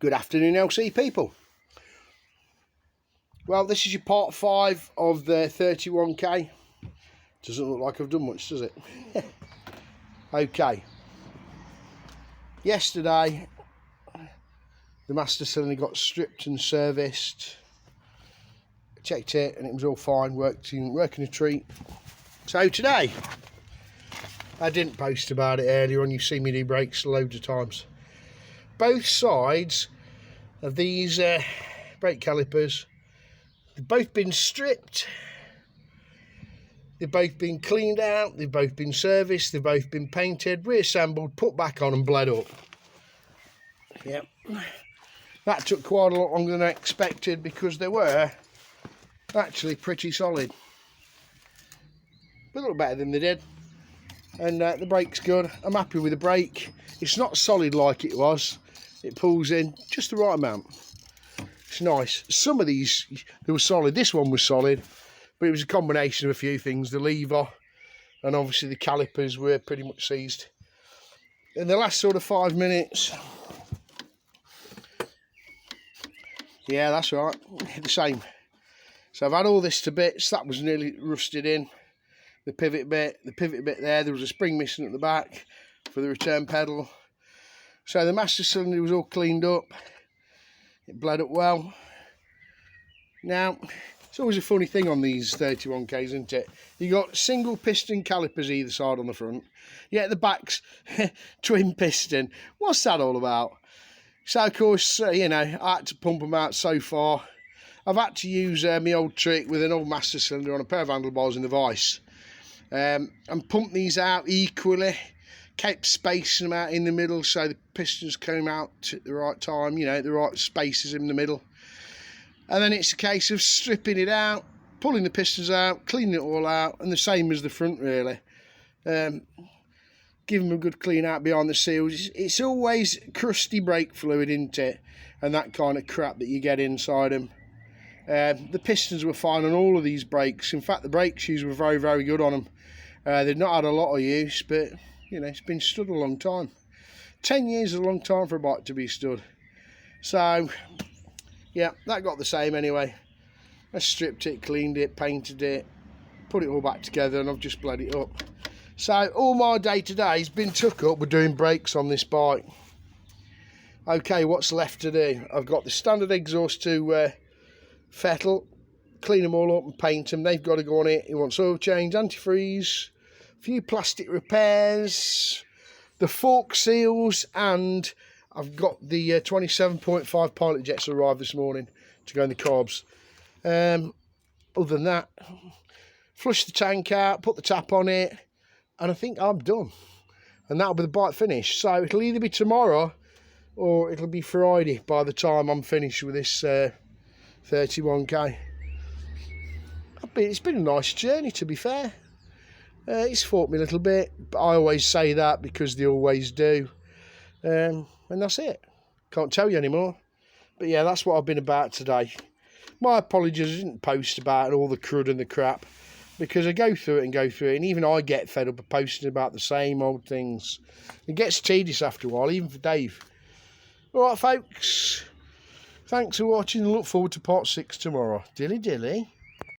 Good afternoon, LC people. Well, this is your part 5 of the 31k. Doesn't look like I've done much, does it? Okay. Yesterday, the master cylinder got stripped and serviced. Checked it and it was all fine, working a treat. So today, I didn't post about it earlier on, you've seen me do brakes loads of times. Both sides of these brake calipers, they've both been stripped, they've both been cleaned out, they've both been serviced, they've both been painted, reassembled, put back on and bled up. Yep, that took quite a lot longer than I expected because they were actually pretty solid. But a little better than they did. And the brake's good. I'm happy with the brake. It's not solid like it was. It pulls in just the right amount. It's nice. Some of these, they were solid. This one was solid, but it was a combination of a few things. The lever and obviously the calipers were pretty much seized. In the last sort of 5 minutes, yeah, that's right, the same. So I've had all this to bits. That was nearly rusted in. The pivot bit there was a spring missing at the back for the return pedal. So the master cylinder was all cleaned up. It bled up well. Now, it's always a funny thing on these 31Ks, isn't it? You got single piston calipers either side on the front, yet the back's twin piston. What's that all about? So of course, you know, I had to pump them out so far. I've had to use my old trick with an old master cylinder on a pair of handlebars in the vice. And pump these out equally, kept spacing them out in the middle so the pistons came out at the right time, you know, the right spaces in the middle. And then it's a case of stripping it out, pulling the pistons out, cleaning it all out, and the same as the front really. Give them a good clean out behind the seals. It's always crusty brake fluid, isn't it? And that kind of crap that you get inside them. The pistons were fine on all of these brakes. In fact, the brake shoes were very, very good on them. They've not had a lot of use, but you know, it's been stood a long time. 10 years is a long time for a bike to be stood. So yeah, that got the same anyway. I stripped it, cleaned it, painted it, put it all back together, and I've just bled it up. So all my day today has been took up with doing brakes on this bike. Okay, what's left to do? I've got the standard exhaust to fettle, clean them all up and paint them. They've got to go on it. He wants oil change, antifreeze, a few plastic repairs, the fork seals, and I've got the 27.5 pilot jets arrived this morning to go in the carbs. Other than that, flush the tank out, put the tap on it, and I think I'm done. And that'll be the bike finished. So it'll either be tomorrow or it'll be Friday by the time I'm finished with this 31k. It's been a nice journey, to be fair. It's fought me a little bit, but I always say that because they always do. And that's it. Can't tell you anymore. But yeah, that's what I've been about today. My apologies, I didn't post about all the crud and the crap, because I go through it, and even I get fed up of posting about the same old things. It gets tedious after a while, even for Dave. Alright folks, thanks for watching and look forward to part 6 tomorrow. Dilly dilly.